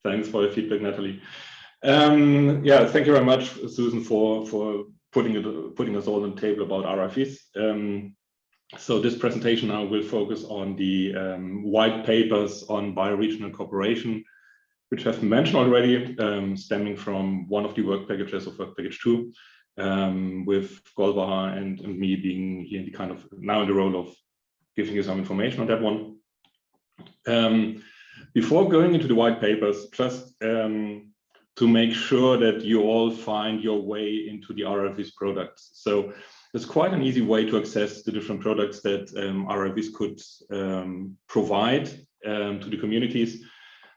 Thanks for the feedback, Natalie. Yeah, thank you very much, Susan, for putting us all on the table about RI-VIS. So this presentation now will focus on the white papers on bioregional cooperation, which have been mentioned already, stemming from one of the work packages of work package 2, with Golbahar and me being here in the kind of now in the role of giving you some information on that one. Before going into the white papers, just to make sure that you all find your way into the RI-VIS products. So it's quite an easy way to access the different products that RI-VIS could provide to the communities.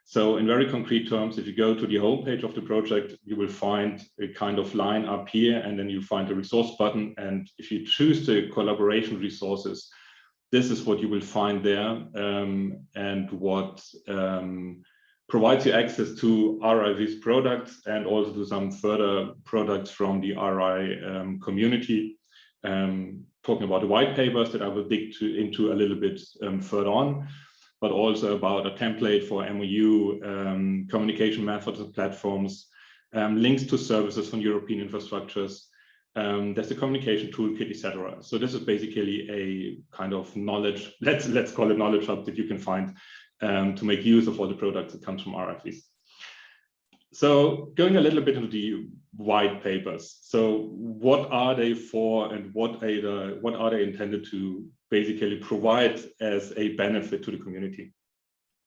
So in very concrete terms, if you go to the homepage of the project, you will find a kind of line up here, and then you find the resource button. And if you choose the collaboration resources, this is what you will find there, and what provides you access to RI-VIS products and also to some further products from the RI community. Talking about the white papers that I will dig into a little bit further on, but also about a template for MOU, communication methods and platforms, links to services from European infrastructures. There's the communication toolkit, etc. So this is basically a kind of knowledge, let's call it knowledge hub that you can find to make use of all the products that comes from RI-VIS. So going a little bit into the white papers. So what are they for, and what are they intended to basically provide as a benefit to the community?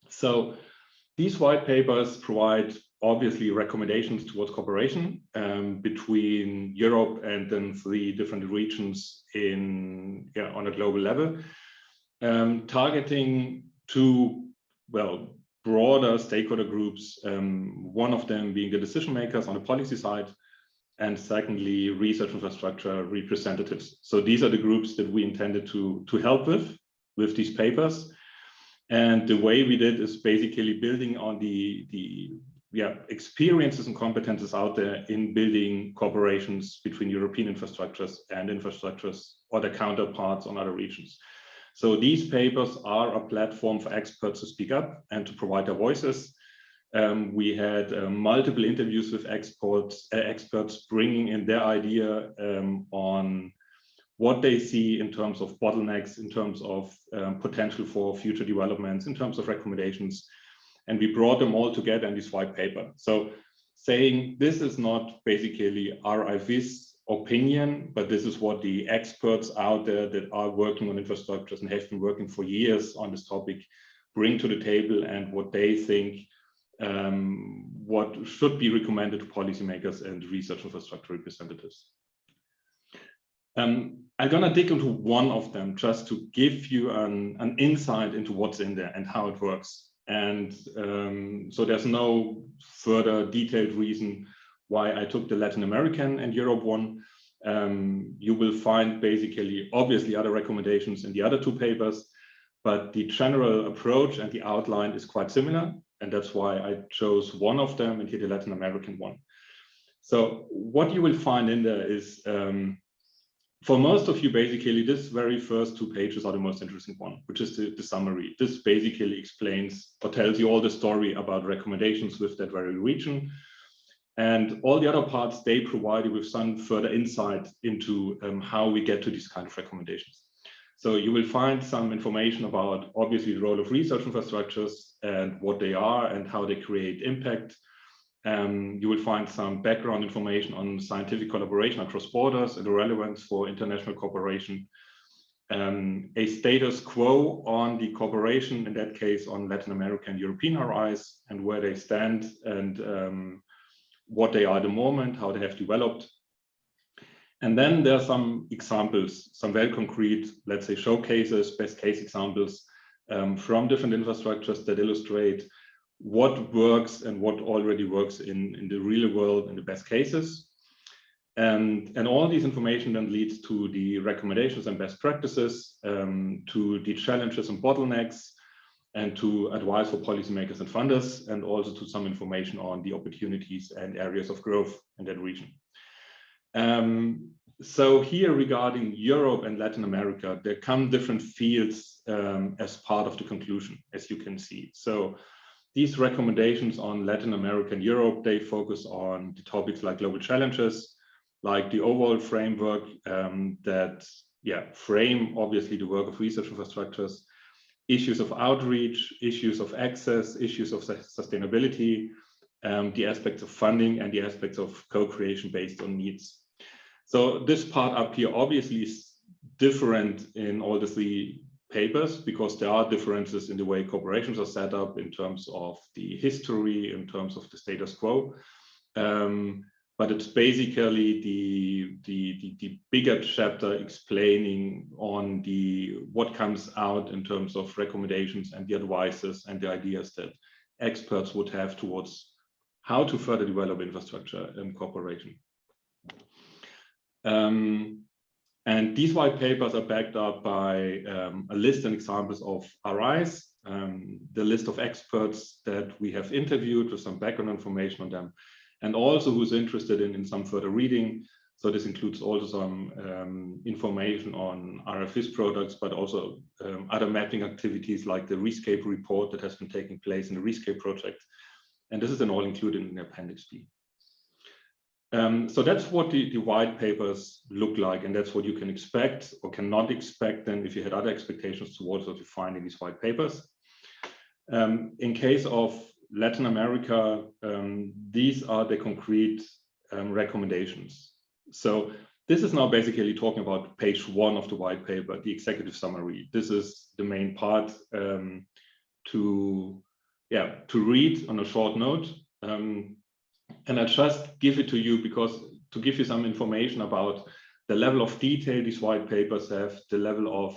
So these white papers provide obviously recommendations towards cooperation between Europe and then 3 different regions on a global level, targeting 2 broader stakeholder groups, one of them being the decision makers on the policy side, and secondly, research infrastructure representatives. So these are the groups that we intended to help with these papers. And the way we did is basically building on the experiences and competences out there in building cooperations between European infrastructures and infrastructures or their counterparts on other regions. So these papers are a platform for experts to speak up and to provide their voices. We had multiple interviews with experts bringing in their idea on what they see in terms of bottlenecks, in terms of potential for future developments, in terms of recommendations. And we brought them all together in this white paper. So saying this is not basically RI-VIS opinion, but this is what the experts out there that are working on infrastructures and have been working for years on this topic bring to the table, and what they think what should be recommended to policymakers and research infrastructure representatives. I'm gonna dig into one of them just to give you an insight into what's in there and how it works. And so there's no further detailed reason why I took the Latin American and Europe one. You will find basically, obviously, other recommendations in the other 2 papers, but the general approach and the outline is quite similar. And that's why I chose one of them and here the Latin American one. So what you will find in there is, for most of you, basically, this very first 2 pages are the most interesting one, which is the summary. This basically explains or tells you all the story about recommendations with that very region. And all the other parts, they provide you with some further insight into how we get to these kind of recommendations. So you will find some information about, obviously, the role of research infrastructures and what they are and how they create impact. You will find some background information on scientific collaboration across borders and the relevance for international cooperation. A status quo on the cooperation, in that case on Latin American and European RIs, and where they stand and what they are at the moment, how they have developed. And then there are some examples, some very concrete, let's say, showcases, best case examples from different infrastructures that illustrate what works and what already works in the real world in the best cases. And all this information then leads to the recommendations and best practices, to the challenges and bottlenecks, and to advice for policymakers and funders, and also to some information on the opportunities and areas of growth in that region. So here regarding Europe and Latin America, there come different fields as part of the conclusion, as you can see. So these recommendations on Latin America and Europe, they focus on the topics like global challenges, like the overall framework that frame obviously the work of research infrastructures, issues of outreach, issues of access, issues of sustainability, the aspects of funding, and the aspects of co-creation based on needs. So this part up here obviously is different in all the three papers because there are differences in the way corporations are set up in terms of the history, in terms of the status quo. But it's basically the bigger chapter explaining on what comes out in terms of recommendations and the advices and the ideas that experts would have towards how to further develop infrastructure in cooperation. And these white papers are backed up by a list and examples of RIs, the list of experts that we have interviewed with some background information on them, and also who's interested in some further reading. So this includes also some information on RI-VIS products, but also other mapping activities like the RIScape report that has been taking place in the RIScape project. And this is then all included in Appendix B. So that's what the white papers look like, and that's what you can expect or cannot expect then if you had other expectations towards what you find in these white papers. In case of Latin America, these are the concrete recommendations. So this is now basically talking about page 1 of the white paper, the executive summary. This is the main part to read on a short note. And I just give it to you because to give you some information about the level of detail these white papers have, the level of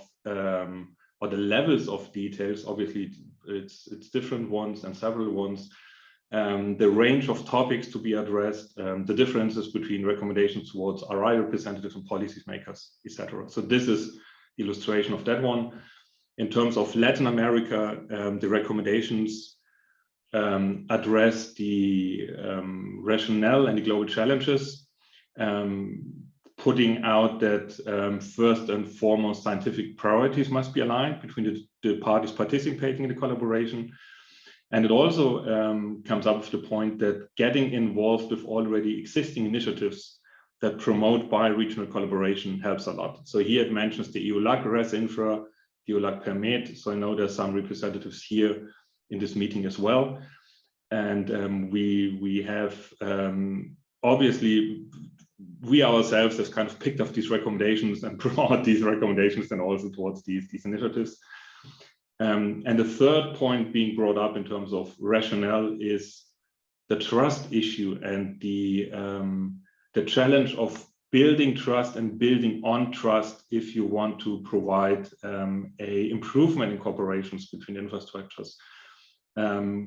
or the levels of details. Obviously, it's different ones and several ones. The range of topics to be addressed, the differences between recommendations towards RI representatives and policymakers, etc. So this is illustration of that one. In terms of Latin America, the recommendations address the rationale and the global challenges, putting out that first and foremost scientific priorities must be aligned between the parties participating in the collaboration. And it also comes up with the point that getting involved with already existing initiatives that promote bi-regional collaboration helps a lot. So here it mentions the EULAC, RES Infra, the EULAC Permit. So I know there's some representatives here in this meeting as well. And we have obviously, we ourselves have kind of picked up these recommendations and brought these recommendations and also towards these initiatives. And the third point being brought up in terms of rationale is the trust issue and the challenge of building trust and building on trust if you want to provide a improvement in cooperations between infrastructures,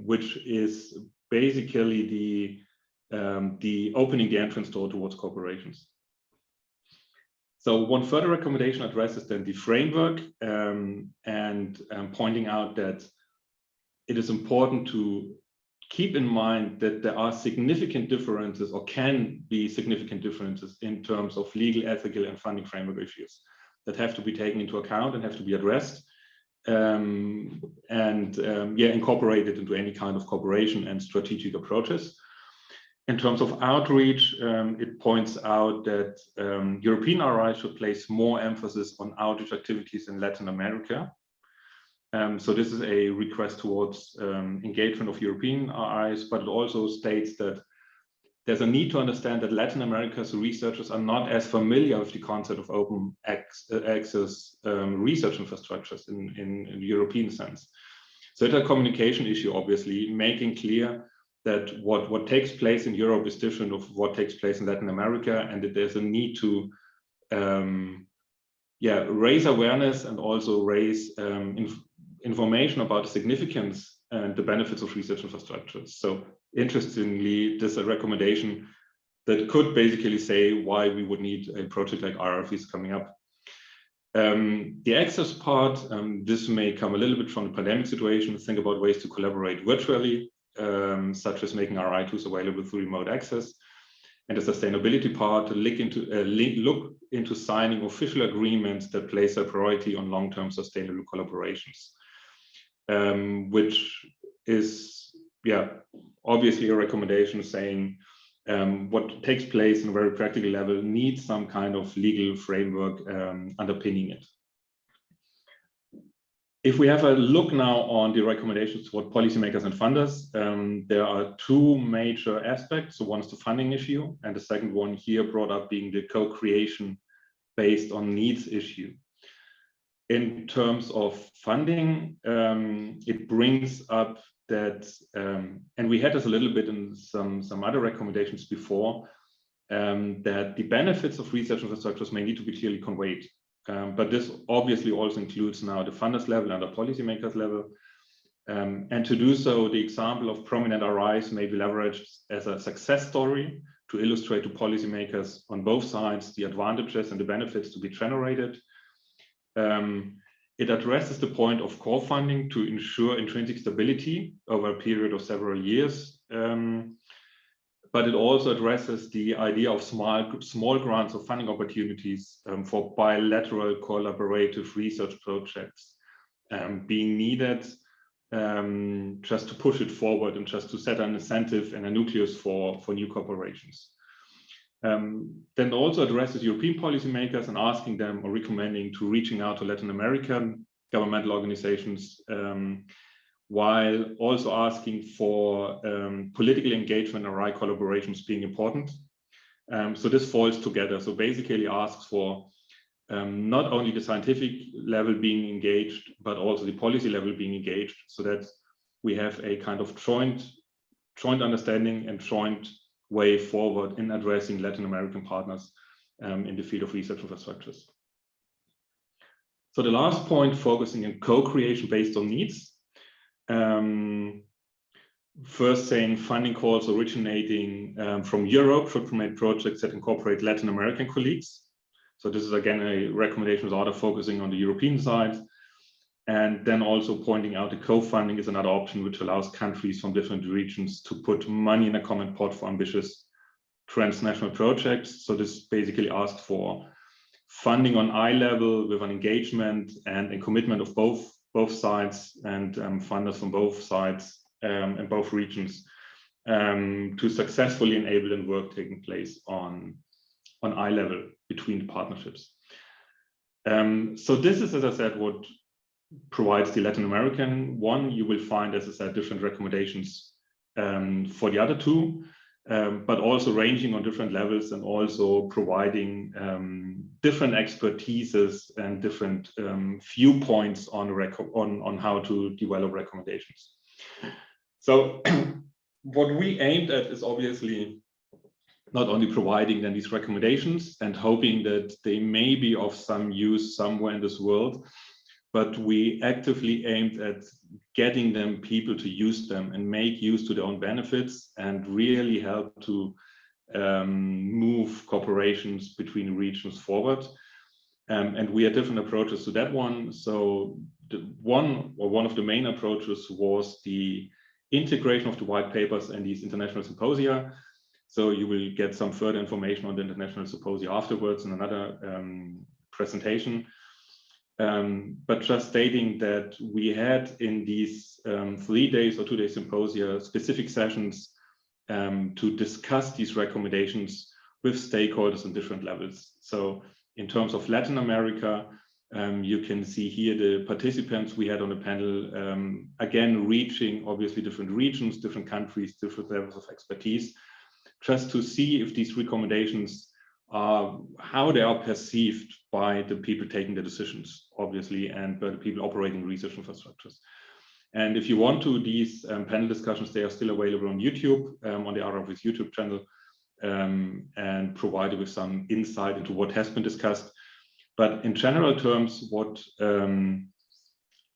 which is basically the opening the entrance door towards cooperations. So one further recommendation addresses then the framework and pointing out that it is important to keep in mind that there are significant differences or can be significant differences in terms of legal, ethical, and funding framework issues that have to be taken into account and have to be addressed incorporated into any kind of cooperation and strategic approaches. In terms of outreach, it points out that European RI should place more emphasis on outreach activities in Latin America. So this is a request towards engagement of European RIs, but it also states that there's a need to understand that Latin America's researchers are not as familiar with the concept of open access research infrastructures in the European sense. So it's a communication issue, obviously, making clear that what takes place in Europe is different of what takes place in Latin America, and that there's a need to raise awareness and also raise information about the significance and the benefits of research infrastructures. So interestingly, there's a recommendation that could basically say why we would need a project like RI-VIS coming up. The access part, this may come a little bit from the pandemic situation. Think about ways to collaborate virtually, such as making RI tools available through remote access. And the sustainability part, to look into signing official agreements that place a priority on long-term sustainable collaborations, which is obviously a recommendation saying what takes place on a very practical level needs some kind of legal framework underpinning it. If we have a look now on the recommendations toward policymakers and funders, there are two major aspects. So one is the funding issue, and the second one here brought up being the co-creation based on needs issue. In terms of funding, it brings up that, and we had this a little bit in some other recommendations before, that the benefits of research infrastructures may need to be clearly conveyed. But this obviously also includes now the funders level and the policymakers level. And to do so, the example of prominent RIs may be leveraged as a success story to illustrate to policymakers on both sides the advantages and the benefits to be generated. It addresses the point of core funding to ensure intrinsic stability over a period of several years. But it also addresses the idea of small grants of funding opportunities for bilateral collaborative research projects being needed just to push it forward and just to set an incentive and a nucleus for new corporations. Then also addresses European policymakers and asking them or recommending to reaching out to Latin American governmental organizations, while also asking for political engagement and RI collaborations being important. So this falls together. So basically asks for not only the scientific level being engaged, but also the policy level being engaged, so that we have a kind of joint understanding and joint way forward in addressing Latin American partners in the field of research infrastructures. So the last point, focusing on co-creation based on needs. First saying funding calls originating from Europe should promote projects that incorporate Latin American colleagues. So this is again a recommendation rather focusing on the European side. And then also pointing out that co-funding is another option which allows countries from different regions to put money in a common pot for ambitious transnational projects. So this basically asks for funding on eye level with an engagement and a commitment of both sides and funders from both sides and both regions to successfully enable and work taking place on eye level between the partnerships. So this is, as I said, what provides the Latin American one. You will find, as I said, different recommendations for the other two, but also ranging on different levels and also providing different expertises and different viewpoints on how to develop recommendations. So what we aimed at is obviously not only providing then these recommendations and hoping that they may be of some use somewhere in this world, but we actively aimed at getting them people to use them and make use to their own benefits and really help to move corporations between regions forward. And we had different approaches to that one. So one of the main approaches was the integration of the white papers and these international symposia. So you will get some further information on the international symposia afterwards in another presentation. But just stating that we had in these 3 days or 2 day symposia specific sessions to discuss these recommendations with stakeholders on different levels. So in terms of Latin America, you can see here the participants we had on the panel, again, reaching obviously different regions, different countries, different levels of expertise, just to see if these recommendations how they are perceived by the people taking the decisions, obviously, and by the people operating research infrastructures. And if you want to, these panel discussions, they are still available on YouTube, on the RI-VIS YouTube channel, and provided with some insight into what has been discussed. But in general terms, what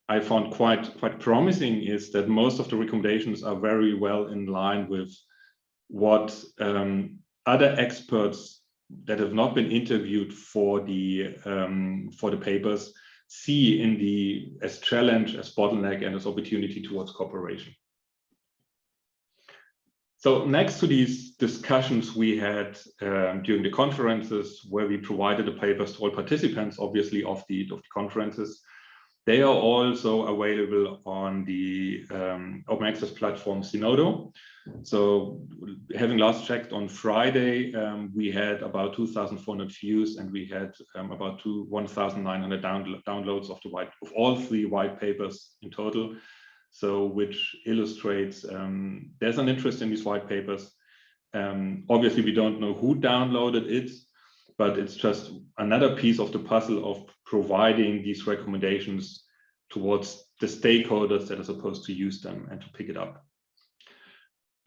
I found quite promising is that most of the recommendations are very well in line with what other experts that have not been interviewed for the papers see in as challenge, as bottleneck, and as opportunity towards cooperation. So next to these discussions we had during the conferences, where we provided the papers to all participants, obviously, of the conferences, They are also available on the open access platform Zenodo. So having last checked on Friday, we had about 2,400 views, and we had about 1,900 downloads of all 3 white papers in total. So which illustrates there's an interest in these white papers. Obviously, we don't know who downloaded it, but it's just another piece of the puzzle of providing these recommendations towards the stakeholders that are supposed to use them and to pick it up.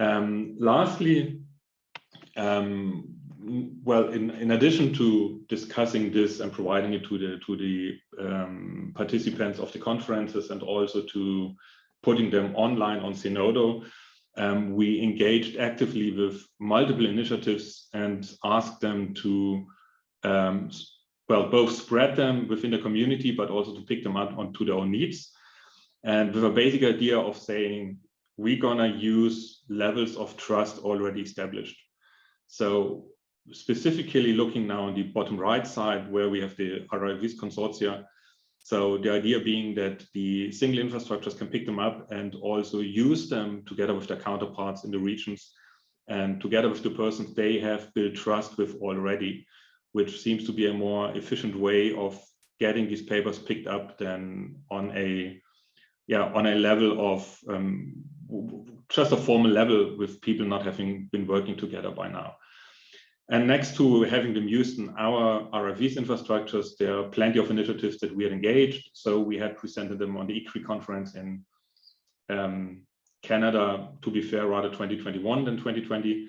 Lastly, well, in addition to discussing this and providing it to the participants of the conferences, and also to putting them online on Zenodo, we engaged actively with multiple initiatives and asked them to well, both spread them within the community, but also to pick them up onto their own needs. And with a basic idea of saying, we're gonna use levels of trust already established. So specifically looking now on the bottom right side, where we have the RI-VIS consortia. So the idea being that the single infrastructures can pick them up and also use them together with their counterparts in the regions, and together with the persons they have built trust with already, which seems to be a more efficient way of getting these papers picked up than on a level of just a formal level with people not having been working together by now. And next to having them used in our RI-VIS infrastructures, there are plenty of initiatives that we had engaged. So we had presented them on the ICRI conference in Canada, to be fair, rather 2021 than 2020.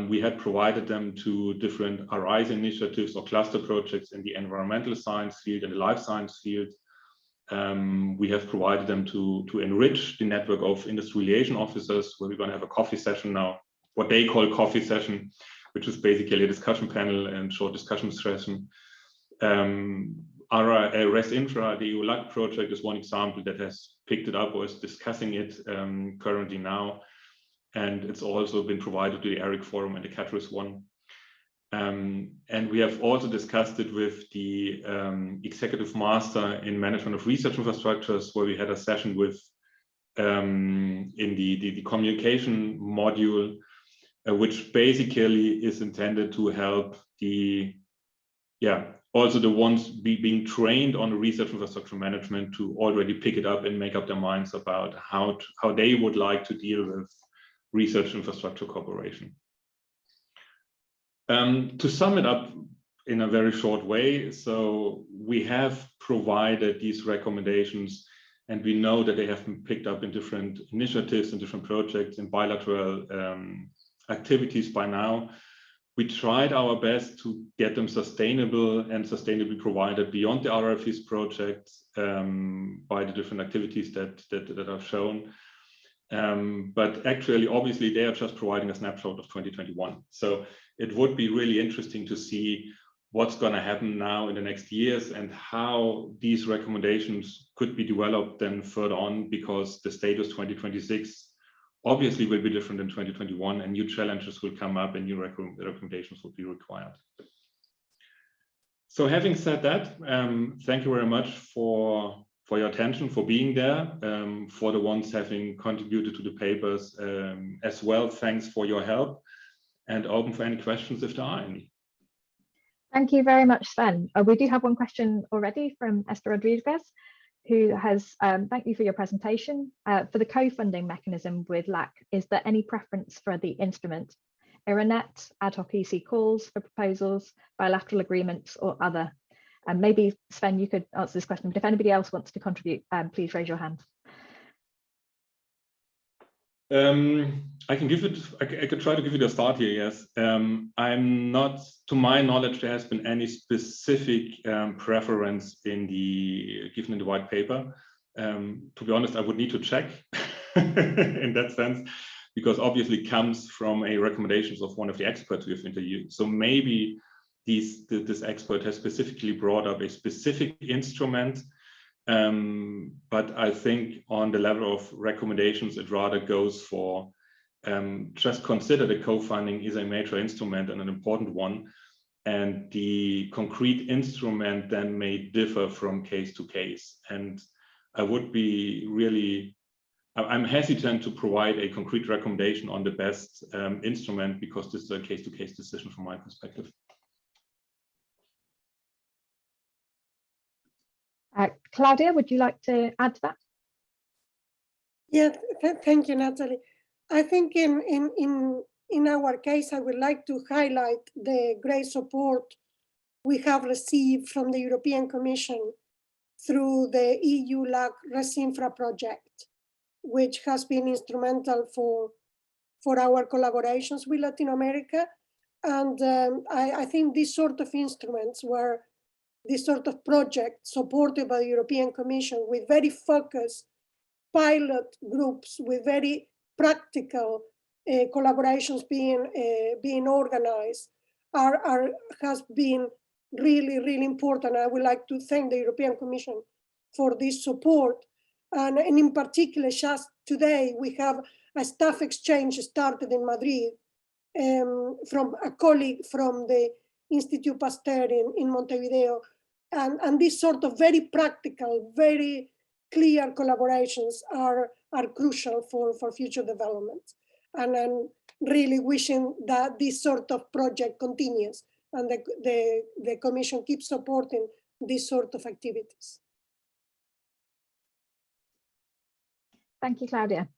We had provided them to different RISE initiatives or cluster projects in the environmental science field and the life science field. We have provided them to enrich the network of industry liaison officers, where we're going to have a coffee session now, what they call coffee session, which is basically a discussion panel and short discussion session. REST Infra, the EU-LAC project, is one example that has picked it up or is discussing it currently now. And it's also been provided to the ERIC forum and the Catalyst one. And we have also discussed it with the executive master in management of research infrastructures, where we had a session with in the communication module, which basically is intended to help also the ones being trained on the research infrastructure management to already pick it up and make up their minds about how they would like to deal with research infrastructure cooperation. To sum it up in a very short way, so we have provided these recommendations, and we know that they have been picked up in different initiatives and different projects and bilateral activities by now. We tried our best to get them sustainable and sustainably provided beyond the RI-VIS projects by the different activities that are shown. But actually, obviously, they are just providing a snapshot of 2021. So it would be really interesting to see what's going to happen now in the next years and how these recommendations could be developed then further on, because the status 2026 obviously will be different than 2021, and new challenges will come up and new recommendations will be required. So having said that, thank you very much for your attention, for being there, for the ones having contributed to the papers as well. Thanks for your help, and open for any questions if there are any. Thank you very much, Sven. We do have one question already from Esther Rodriguez, who has, thank you for your presentation. For the co-funding mechanism with LAC, is there any preference for the instrument? IRANET, ad hoc EC calls for proposals, bilateral agreements, or other? And maybe, Sven, you could answer this question, but if anybody else wants to contribute, please raise your hand. I can give it, I could try to give it a start here, yes. I'm not, to my knowledge, there has been any specific preference in given in the white paper. To be honest, I would need to check in that sense, because obviously it comes from a recommendations of one of the experts we have interviewed. So maybe this expert has specifically brought up a specific instrument, but I think on the level of recommendations, it rather goes for just consider the co-funding is a major instrument and an important one. and the concrete instrument then may differ from case to case. And I would be really, I'm hesitant to provide a concrete recommendation on the best instrument, because this is a case-to-case decision from my perspective. Claudia, would you like to add to that? Yeah, thank you, Natalie. I think in our case, I would like to highlight the great support we have received from the European Commission through the EU LAC RESINFRA project, which has been instrumental for our collaborations with Latin America. And I think these sort of instruments, where this sort of project supported by the European Commission with very focused pilot groups, with very practical collaborations being organized, has been really important. I would like to thank the European Commission for this support. And in particular, just today, we have a staff exchange started in Madrid from a colleague from the Institut Pasteur in Montevideo. And these sort of very practical, very clear collaborations are crucial for future development. And I'm really wishing that this sort of project continues and the Commission keeps supporting these sort of activities. Thank you, Claudia.